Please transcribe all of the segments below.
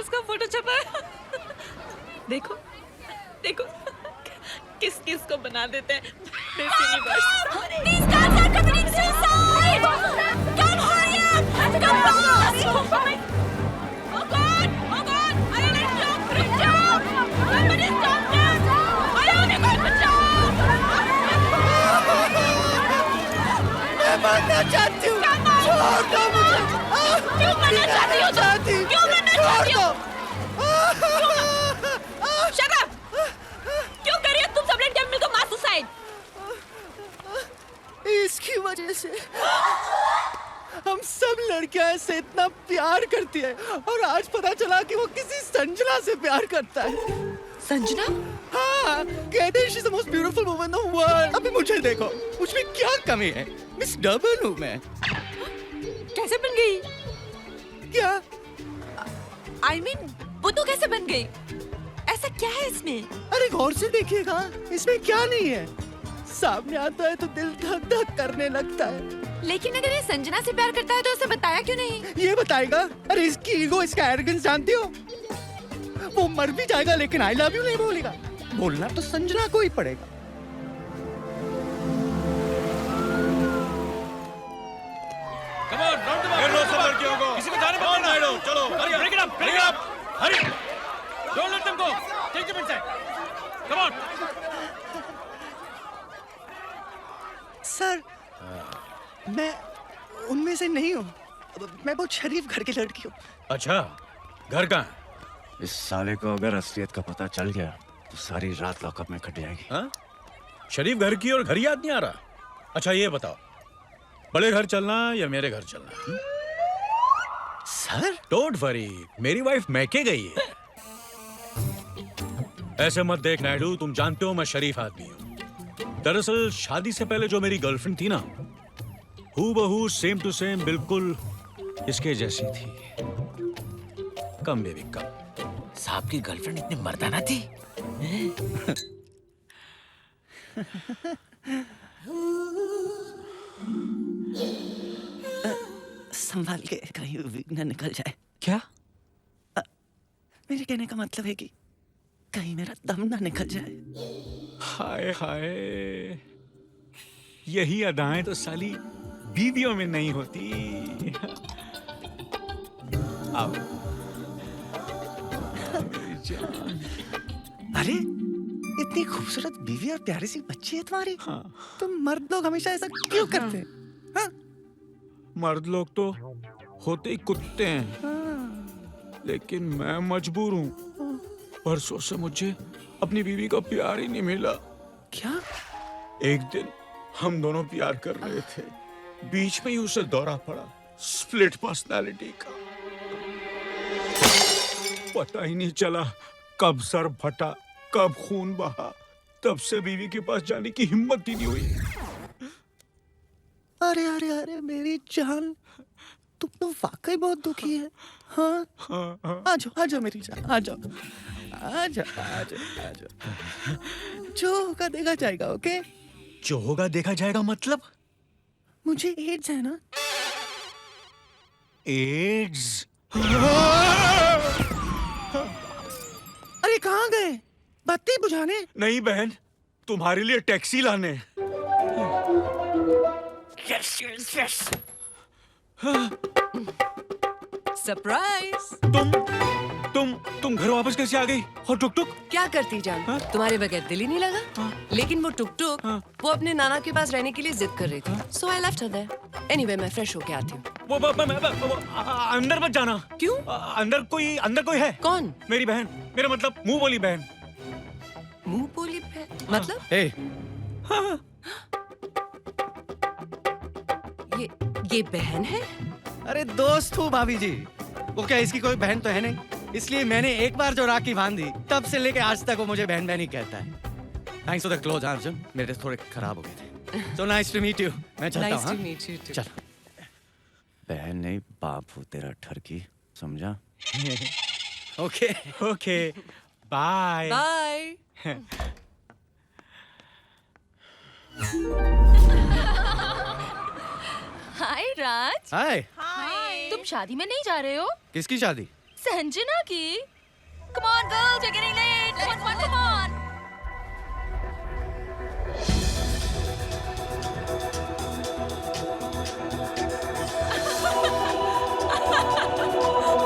उसका फोटो छपा है। देखो देखो किस किस को बना देते हैं miss universe. These guys are committing suicide! Come hurry up! Come on! Oh God! Oh God! अरे बचाओ! बचाओ! Somebody stop them! अरे उन्हें कोई बचाओ! मैं मरना चाहती हूँ। छोड़ दो मुझे। क्यों मरना चाहती हो तुम? क्यों मरना चाहती हो? Shut up! क्यों कर रही हो तुम सब लड़कियां मिलकर मास सुसाइड? इसकी वजह से हम सब लड़कियां ऐसे इतना प्यार करती है और आज पता चला कि वो किसी संजना से प्यार करता है। संजना? हाँ, कहते हैं she's the most beautiful woman in the world। अभी मुझे देखो, मुझमें क्या कमी है? मिस डबल हूँ मैं। कैसे बन गई? क्या? I mean, वो तो कैसे बन गई? ऐसा क्या है इसमें? अरे गौर से देखिएगा, इसमें क्या नहीं है। सामने आता है तो दिल धक धक करने लगता है। लेकिन अगर ये संजना से प्यार करता है तो उसे बताया क्यों नहीं? ये बताएगा? अरे इसकी ईगो, इसका एरोगेंस जानती हो? वो मर भी जाएगा लेकिन आई लव यू नहीं बोलेगा। बोलना तो संजना को ही पड़ेगा। Come on, round them up. घेर लो सब लड़कियों को। किसी को जाने मत देना। चलो, hurry up, break it up, hurry. Don't let them go. Take them inside. Come on. Sir, मैं उनमें से नहीं हूँ। मैं बहुत शरीफ घर की लड़की हूँ। अच्छा, घर कहाँ है? इस साले को अगर असलियत का पता चल गया तो सारी रात लॉकअप में कट जाएगी। हाँ? शरीफ घर की और घर याद नहीं आ रहा। अच्छा ये बताओ, बड़े घर चलना या मेरे घर चलना? सर? डोंट वरी, मेरी वाइफ मैके गई है। ऐसे मत देख नायडू, तुम जानते हो मैं शरीफ आदमी हूँ। दरअसल शादी से पहले जो मेरी गर्लफ्रेंड थी ना, हूबहू सेम टू सेम बिल्कुल इसके जैसी थी। कम बेबी कम। साहब की गर्लफ्रेंड इतनी मर्दाना थी? संभाल के, कहीं वीक न निकल जाए। क्या? मेरे कहने का मतलब है कि कहीं मेरा दम ना निकल जाए। हाय हाय, यही अदाएं तो साली बीवियों में नहीं होती। आओ मेरी जान। अरे इतनी खूबसूरत बीवी और प्यारी सी बच्ची है तुम्हारी। हाँ। तुम मर्द लोग हमेशा ऐसा क्यों करते हैं? हाँ? मर्द लोग तो होते ही कुत्ते हैं, लेकिन मैं मजबूर हूँ। परसों से मुझे अपनी बीवी का प्यार ही नहीं मिला। क्या? एक दिन हम दोनों प्यार कर रहे थे, बीच में ही उसे दौरा पड़ा स्प्लिट पर्सनालिटी का। पता ही नहीं चला कब सर फटा, कब खून बहा। तब से बीवी के पास जाने की हिम्मत ही नहीं हुई। अरे अरे अरे मेरी जान, तुम तो वाकई बहुत दुखी है। हाँ? आ जाओ मेरी जान, आ जाओ। जो होगा देखा जाएगा। ओके? जो होगा देखा जाएगा मतलब? मुझे एड्स है ना। एड्स? अरे कहाँ गए? बत्ती बुझाने? नहीं बहन, तुम्हारे लिए टैक्सी लाने। सरप्राइज! तुम घर वापस कैसे आ गई? और टुक टुक? क्या करती जान? तुम्हारे बगैर दिल ही नहीं लगा। लेकिन वो टुक टुक वो अपने नाना के पास रहने के लिए जिद कर रही थी। So I left her there. Anyway मैं फ्रेश होके आती हूँ। वो अंदर मत जाना। क्यों? अंदर कोई है। कौन? मेरी बहन, मेरा मतलब मुंह बोली बहन। मुंह बोली बहन? मतलब? ये बहन है? अरे दोस्त हूँ भाभी जी। वो क्या इसकी कोई बहन तो है नहीं, इसलिए मैंने एक बार जो राखी बांधी तब से लेके आज तक वो मुझे बहन बहन ही कहता है। Thanks for the clothes Arjun, मेरे थोड़े खराब हो गए थे। So nice to meet you. मैं चलता हूँ। Nice to meet you too. चलो। बहन नहीं बाप हो तेरा ठरकी, समझा? Okay bye. Bye. Hi Raj. Hi. तुम शादी में नहीं जा रहे हो? किसकी शादी? संजना की? Come on, girls, you're getting late. Come on, come on.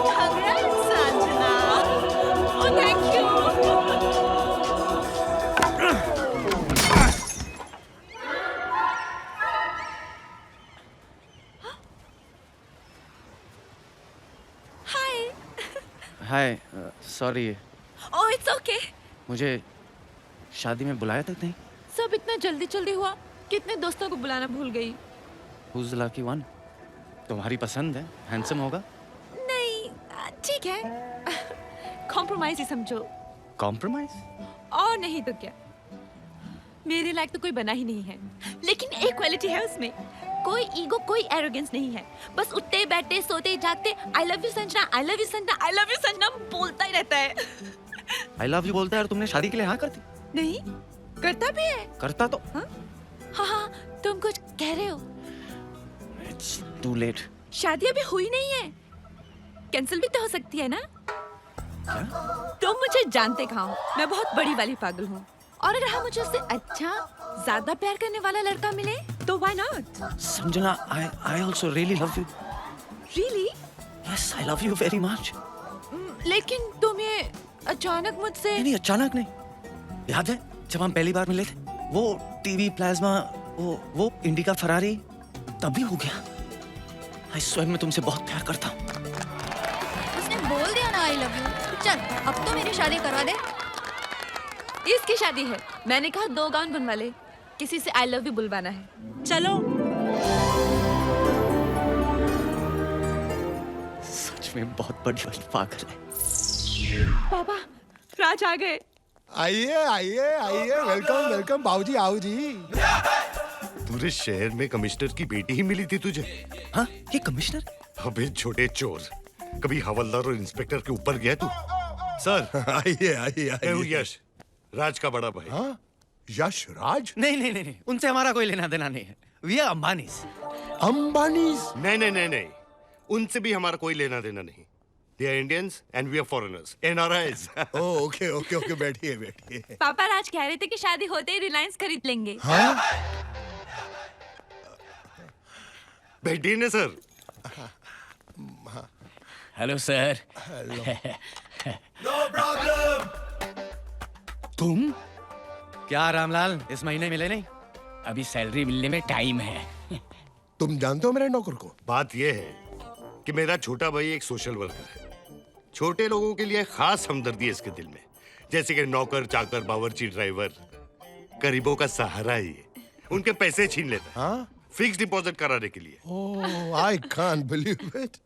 Congrats, Sanjana. Oh, thank you. Hi. Hi sorry Oh, it's okay. मुझे शादी में बुलाया तक नहीं. सब इतना जल्दी जल्दी हुआ, कितने दोस्तों को बुलाना भूल गई. Who's the lucky one? तुम्हारी पसंद है, हैंडसम होगा. नहीं, ठीक है. कॉम्प्रोमाइज ही समझो. कॉम्प्रोमाइज. और नहीं तो क्या. मेरे लायक तो कोई बना ही नहीं है, लेकिन एक क्वालिटी है उसमें. कोई ईगो, कोई एरोगेंस नहीं है. बस उठते बैठते सोते जागते I love you Sanjana, I love you Sanjana, I love you Sanjana बोलता ही रहता है. आई लव यू बोलता है और तुमने शादी के लिए हाँ कर दी. नहीं करता भी है. करता तो. हाँ हाँ, तुम कुछ कह रहे हो. It's too late. शादी अभी हुई नहीं है, कैंसिल भी तो हो सकती है ना. तुम मुझे जानते कहाँ हो, मैं बहुत बड़ी वाली पागल हूँ. और अगर मुझे उससे अच्छा, ज्यादा प्यार करने वाला लड़का मिले तो why not? Sanjana, I also really love you. Really? Yes, I love you very much. लेकिन तुम ये अचानक मुझसे. नहीं अचानक नहीं. याद है जब हम पहली बार मिले थे, वो टीवी प्लाज्मा, वो इंडिका फरारी, तभी हो गया. I swear मैं तुमसे बहुत प्यार करता हूँ. उसने बोल दिया ना आई लव यू. चल अब तो मेरी शादी करवा दे. इसकी शादी है, मैंने कहा 2 गाउन बनवा ले. किसी से आई लव यू बुलवाना है. चलो. सच में बहुत बड़ी वाली पागल है. पापा, राज आ गए. आइए आइए आइए, वेलकम वेलकम. बाबूजी आओ जी. पूरे शहर में कमिश्नर की बेटी ही मिली थी तुझे? हाँ, ये कमिश्नर. अबे छोटे चोर, कभी हवलदार और इंस्पेक्टर के ऊपर गया तू? सर, आइए आइए मैं हूँ आइए. यश, राज का बड़ा भाई. हाँ, यश राज. नहीं, उनसे हमारा कोई लेना देना नहीं है. We are Ambanis. अंबानीज. नहीं, उनसे भी हमारा कोई लेना देना नहीं. They are Indians and we are foreigners, NRIs. Okay okay okay, बैठिए बैठिए. पापा राज कह रहे थे कि शादी होते ही रिलायंस खरीद लेंगे. हाँ, बैठिए ना सर. Hello sir. तुम क्या रामलाल, इस महीने मिले नहीं? अभी सैलरी मिलने में टाइम है. तुम जानते हो मेरे नौकर को? बात यह है कि मेरा छोटा भाई एक सोशल वर्कर है. छोटे लोगों के लिए खास हमदर्दी है इसके दिल में, जैसे कि नौकर चाकर, बावर्ची, ड्राइवर. गरीबों का सहारा ही है. उनके पैसे छीन लेता है हाँ. फिक्स डिपॉजिट कराने के लिए. ओह, आई कांट बिलीव इट.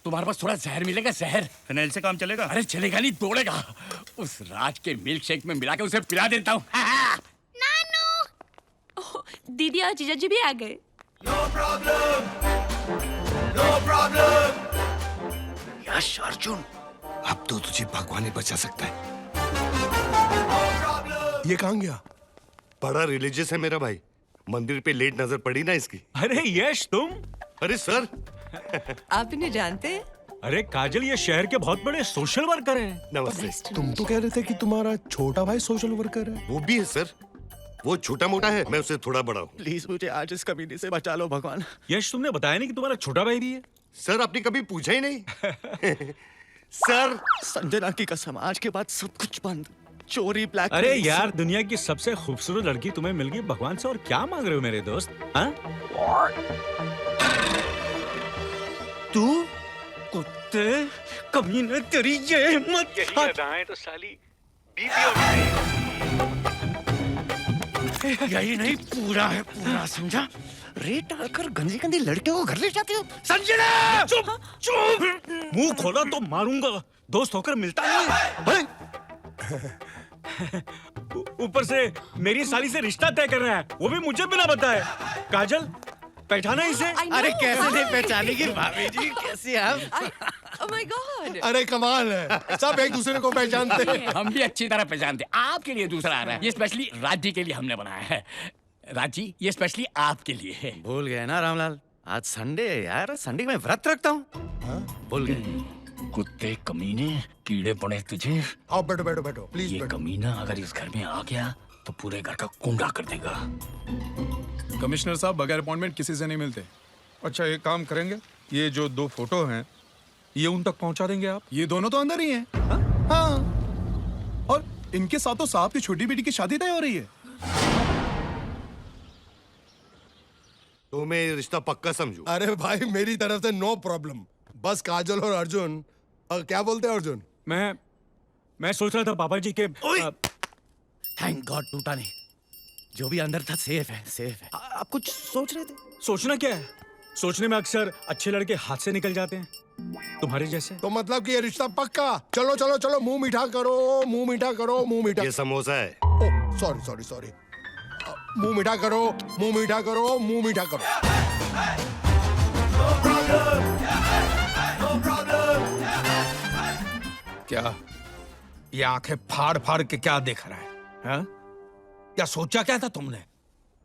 तुम्हारे पास थोड़ा जहर मिलेगा. जहर फिनाइल से काम चलेगा? अरे चलेगा नहीं, तोड़ेगा. उस राज के मिल्क शेक में मिला के उसे पिला देता हूँ. दीदी और जीजा जी भी आ गए. यश, अर्जुन, अब तो तुझे भगवान ही बचा सकता है. ये कहाँ गया? बड़ा रिलीजियस है मेरा भाई. मंदिर पे लेट नजर पड़ी ना इसकी. अरे यश तुम. अरे सर, आप इन्हें जानते हैं? अरे काजल, ये शहर के बहुत बड़े सोशल वर्कर हैं. नमस्ते. तुम तो कह रहे थे कि तुम्हारा छोटा भाई सोशल वर्कर है. वो भी है सर. वो छोटा मोटा है, मैं उससे थोड़ा बड़ा हूँ. प्लीज मुझे आज इस कमीने से बचा लो भगवान. यश, तुमने बताया नहीं कि तुम्हारा छोटा भाई भी है? सर आपने कभी पूछा ही नहीं. सर, संजना की कसम, आज के बाद सब कुछ बंद. चोरी, ब्लैक. अरे यार, दुनिया की सबसे खूबसूरत लड़की तुम्हें मिल गई. भगवान से और क्या मांग रहे हो मेरे दोस्त? हाँ? तू कुत्ते, कमीने, तेरी ये हिम्मत. तो साली यही नहीं, पूरा है पूरा, समझा? रेट डालकर गंदी गंदी लड़कियों को घर ले जाती हो. संजना, चुप. मुंह खोला तो मारूंगा. दोस्त होकर मिलता नहीं है. ऊपर से मेरी साली से रिश्ता तय कर रहा है, वो भी मुझे बिना बताए. काजल, पहचाना इसे? अरे कैसे नहीं पहचानेगी भाभी जी, कैसे आप? Oh my God! अरे कमाल है, सब एक दूसरे को पहचानते हैं. हम भी अच्छी तरह पहचानते. आपके लिए दूसरा आ रहा है. ये स्पेशली राज जी के लिए हमने बनाया है. राज जी, ये स्पेशली आपके लिए है. भूल गए ना रामलाल, आज संडे है यार. संडे में व्रत रखता हूँ. भूल गए. कुत्ते कमीने कीड़े पड़े तुझे। आओ बैठो बैठो बैठो प्लीज ये बैठो। कमीना अगर इस घर में आ गया तो पूरे घर का कुंडा कर देगा। कमिश्नर साहब बगैर अपॉइंटमेंट किसी से नहीं मिलते। अच्छा एक काम करेंगे, ये जो 2 फोटो हैं ये उन तक पहुंचा देंगे आप? ये दोनों तो अंदर ही हैं। हाँ। और इनके साथ तो साहब की छोटी बेटी की शादी तय हो रही है। तो मैं ये रिश्ता पक्का समझू। अरे भाई मेरी तरफ से नो प्रॉब्लम। बस काजल और अर्जुन क्या बोलते हैं अर्जुन? मैं सोच रहा था पापा जी के थैंक गॉड टूटा नहीं। जो भी अंदर था सेफ है, सेफ है। आप कुछ सोच रहे थे? सोचना क्या है, सोचने में अक्सर अच्छे लड़के हाथ से निकल जाते हैं, तुम्हारे जैसे। तो मतलब कि ये रिश्ता पक्का। चलो चलो चलो मुंह मीठा करो, मुंह मीठा करो, मुंह मीठा। ये समोसा है। ओ सॉरी सॉरी सॉरी। मुंह मीठा करो, मुंह मीठा करो, मुंह मीठा करो। क्या ये आंखें फाड़ फाड़ के क्या देख रहा है, हाँ? क्या सोचा क्या था तुमने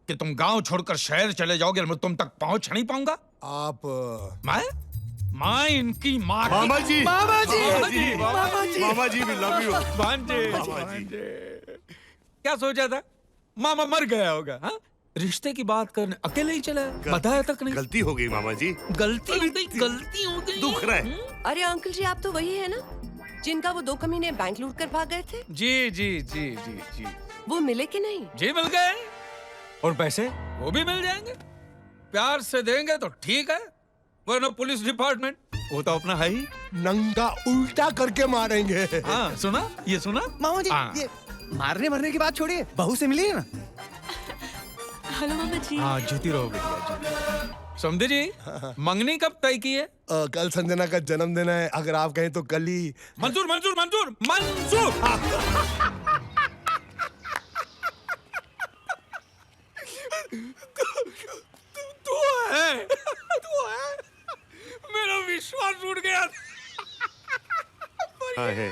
कि तुम गांव छोड़कर शहर चले जाओगे और मैं तुम तक पहुंच नहीं पाऊंगा? आप मैं इनकी माँ की- मामा जी, मामा जी, मामा जी, मामा जी। मामा जी भी लव यू। भांजे, मामा जी। क्या सोचा था? मामा मर गया होगा, हाँ? रिश्ते की बात करने अकेले ही चला, बताया तक नहीं। गलती हो गई मामा जी। गलती हो गई, गलती हो गई। दुख रहा है। अरे अंकल जी, आप तो वही है ना जिनका वो 2 कमीने बैंक लूट कर भाग गए थे? जी जी जी जी जी वो मिले कि नहीं? जी मिल गए। और पैसे? वो भी मिल जाएंगे। प्यार से देंगे तो ठीक है, वरना पुलिस डिपार्टमेंट वो तो अपना है ही। नंगा उल्टा करके मारेंगे। हाँ सुना, ये सुना मामा जी, हाँ। ये मारने मरने की बात छोड़िए, बहू से मिलिए ना। हेलो मामा जी। हाँ जीती रहो बेटिया। समझे जी, मंगनी कब तय की है? कल संजना का जन्मदिन है, अगर आप कहें तो कल ही। मंजूर मंजूर मंजूर मंजूर। तू है मेरा विश्वास उड़ गया। हाँ है।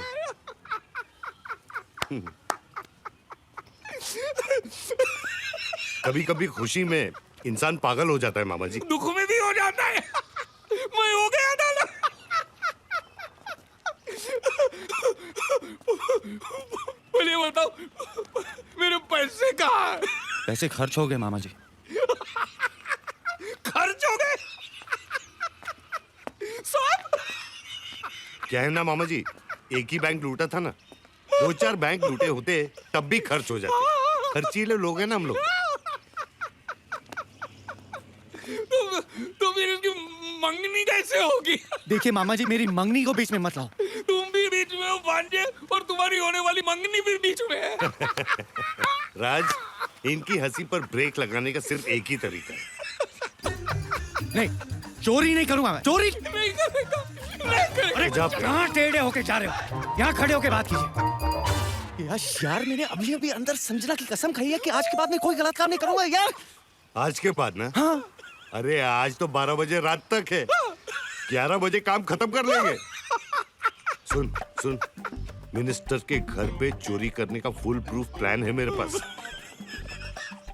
कभी कभी खुशी में इंसान पागल हो जाता है मामा जी। दुख में भी हो जाता है। मैं हो गया था ना। बोलिए बताओ, मेरे पैसे कहाँ हैं? पैसे खर्च हो गए मामा जी। खर्च हो गए सब। क्या है ना मामा जी, एक ही बैंक लूटा था ना, 2-4 बैंक लूटे होते तब भी खर्च हो जाते। खर्चीले लोग हैं ना हम लोग। तो फिर इसकी मंगनी कैसे होगी? देखिए मामा जी, मेरी मंगनी को बीच में मत लाओ। तुम भी बीच में हो भांजे, और तुम्हारी होने वाली मंगनी भी बीच में है। राज, इनकी हंसी पर ब्रेक लगाने का सिर्फ एक ही तरीका है। नहीं, चोरी नहीं करूंगा मैं, चोरी। नहीं करेगा, नहीं करेगा। अरे कहाँ टेढ़े होके जा रहे हो? यहाँ खड़े होके बात कीजिए। यार मैंने अभी अभी अंदर संजना की कसम खाई है कि आज के बाद मैं कोई गलत काम नहीं करूंगा यार। आज के बाद ना? हाँ। अरे आज तो 12 बजे रात तक है, 11 बजे काम खत्म कर लेंगे। सुन सुन, मिनिस्टर के घर पे चोरी करने का फुल प्रूफ प्लान है मेरे पास।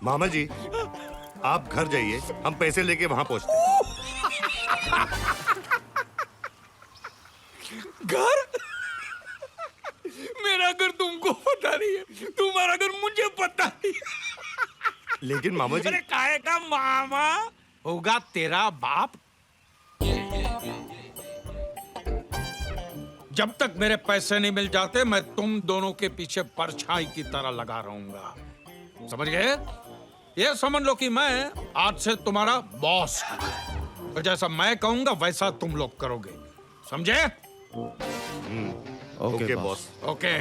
मामा जी, आप घर जाइए, हम पैसे लेके वहां पहुंचते हैं। घर? मेरा घर तुमको पता नहीं है, तुम्हारा घर मुझे पता नहीं है। लेकिन मामा जी, अरे काहे का मामा होगा तेरा बाप? जब तक मेरे पैसे नहीं मिल जाते मैं तुम दोनों के पीछे परछाई की तरह लगा रहूंगा, समझ गए? ये समझ लो कि मैं आज से तुम्हारा बॉस हूं, और जैसा मैं कहूंगा वैसा तुम लोग करोगे, समझे? Okay boss. Okay.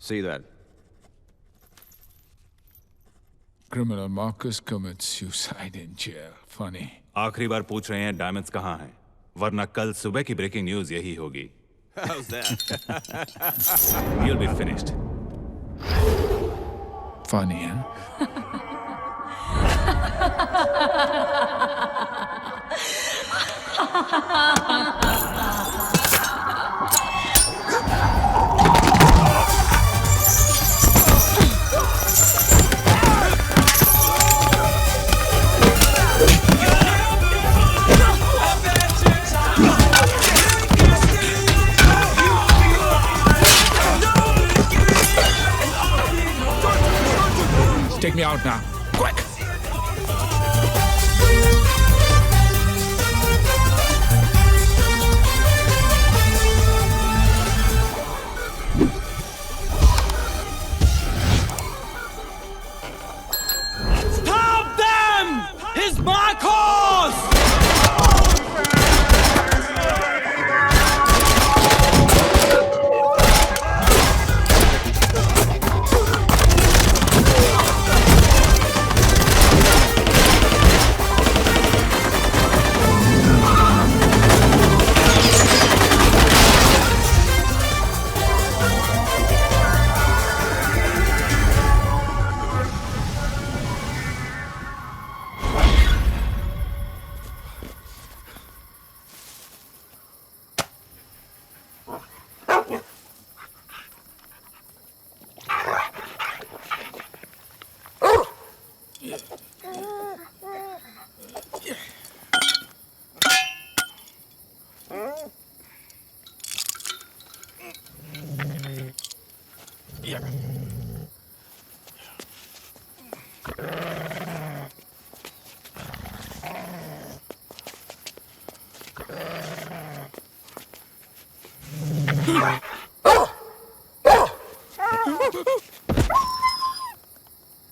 See that? Criminal Marcus commits suicide in jail. Funny. आखिरी बार पूछ रहे हैं डायमंड्स कहाँ हैं, वरना कल सुबह की ब्रेकिंग न्यूज यही होगी। How's that? You'll be finished. Funny, huh? Take me out now. Quick. Stop them! He's Marcos!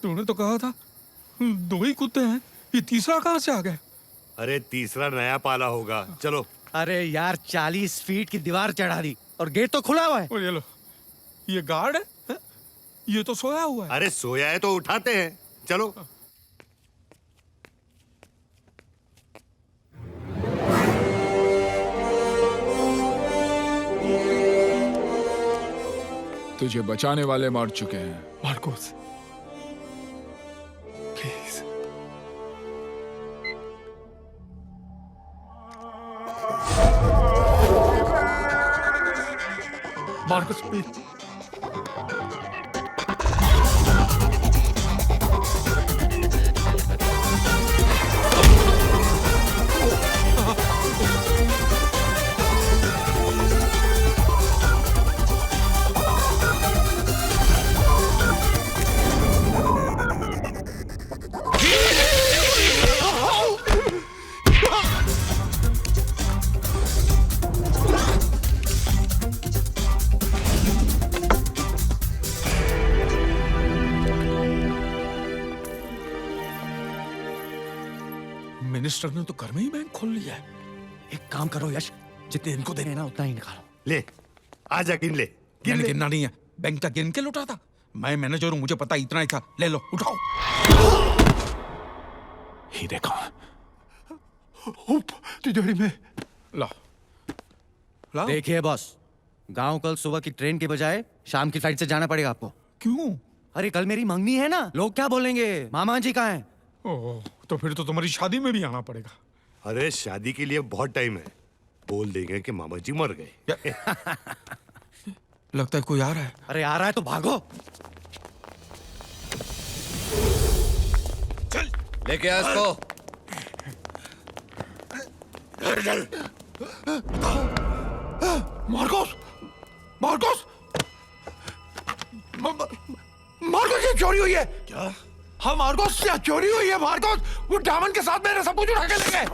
तूने तो कहा था दो ही कुत्ते हैं, ये तीसरा कहाँ से आ गया? अरे तीसरा नया पाला होगा। चलो। अरे यार 40 फीट की दीवार चढ़ा दी और गेट तो खुला हुआ है। और ये लो, ये गार्ड है? ये तो सोया हुआ है। अरे सोया है तो उठाते हैं। चलो। तुझे बचाने वाले मर चुके हैं Marcos. Please. Marcos please. Minister ने तो घर में ही बैंक खोल लिया है। एक काम करो यश, जितने इनको देने ना उतना ही निकालो। ले आजा गिन ले। मैंने गिनना नहीं है, बैंक का गिन के लुटा था। मैं मैनेजर हूं, मुझे पता इतना ही था। ले लो, उठाओ। हीरे कहाँ? तिजोरी में। ला ला। देखिए बॉस, गांव कल सुबह की ट्रेन के बजाय शाम की फ्लाइट से जाना पड़ेगा आपको। क्यों? अरे कल मेरी मंगनी है ना, लोग क्या बोलेंगे, मामा जी कहाँ हैं? ओह, तो फिर तो तुम्हारी शादी में भी आना पड़ेगा। अरे शादी के लिए बहुत टाइम है, बोल देंगे कि मामा जी मर गए। लगता है कोई आ रहा है। अरे आ रहा है तो भागो। चल लेके आ इसको। घर चल। मार्कोस, मार्कोस, मार्कोस ये चोरी हुई है। क्या? हाँ मार्कोस, क्या चोरी हुई है मार्कोस? वो डायमंड के साथ मेरे सब कुछ उठा के ले गए।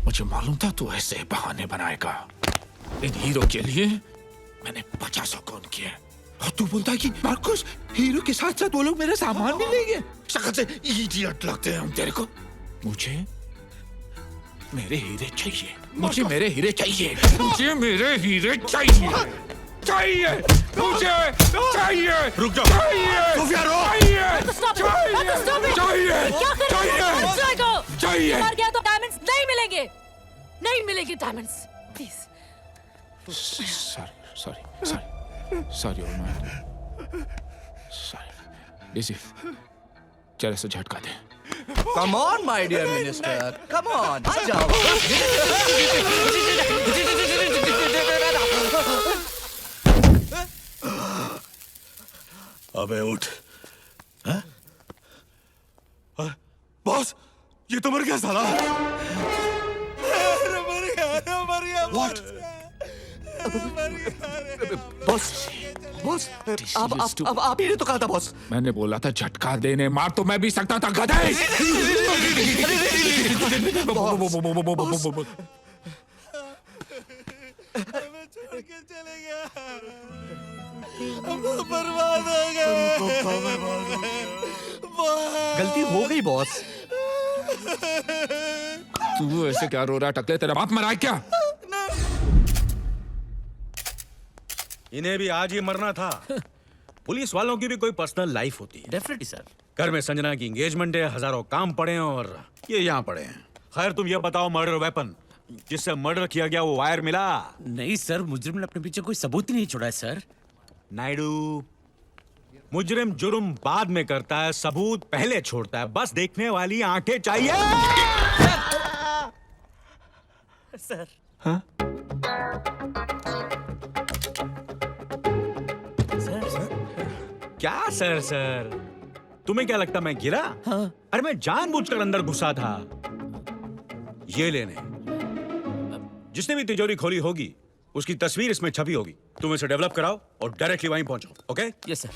मुझे मालूम था तू ऐसे बहाने बनाएगा। इन हीरो के लिए मैंने 50 कौन किए। और तू बोलता है कि मार्कोस हीरो के साथ साथ वो लोग मेरे सामान भी लेंगे। शक्ल से इडियट लगते हैं हम तेरे को। मुझे मेरे हीरे चाहिए। मुझे मेरे हीरे चाहिए। मुझे मेरे हीरे चाहिए। चाहिए मुझे चाहिए। रुक जाओ। चाहिए। सोफिया रो। चाहिए। क्या कर रहे हो? बच्चों को चाहिए। मर गया तो डायमंड्स नहीं मिलेंगे। नहीं मिलेंगे diamonds. Please. Sorry old man. Sorry. इसी चल से झटका दे। Come on, my dear minister. Come on, आ जाओ। अबे उठ। बॉस, ये तो मर गया साला। मर गया। What? बॉस बॉस आप ही ने तो कहा था बॉस। मैंने बोला था झटका देने मार तो मैं भी सकता था गधे। बर्बाद हो गए। गलती हो गई बॉस। तू ऐसे क्या रो रहा टकले, तेरा बाप मरा है क्या? इन्हें भी आज ही मरना था। पुलिस वालों की भी कोई पर्सनल लाइफ होती है। Definitely sir. घर में संजना की एंगेजमेंट है, हजारों काम पड़े हैं और ये यहाँ पड़े हैं। खैर तुम ये बताओ, मर्डर वेपन जिससे मर्डर किया गया वो वायर मिला? नहीं सर, मुजरिम ने अपने पीछे कोई सबूत ही नहीं छोड़ा है सर। नायडू, मुजरिम जुर्म बाद में करता है, सबूत पहले छोड़ता है। बस देखने वाली आंखें चाहिए। सर क्या सर सर, तुम्हें क्या लगता मैं गिरा? हाँ। अरे मैं जानबूझकर अंदर घुसा था ये लेने। जिसने भी तिजोरी खोली होगी उसकी तस्वीर इसमें छपी होगी। तुम इसे डेवलप कराओ और डायरेक्टली वहीं पहुंचो। ओके? Yes sir.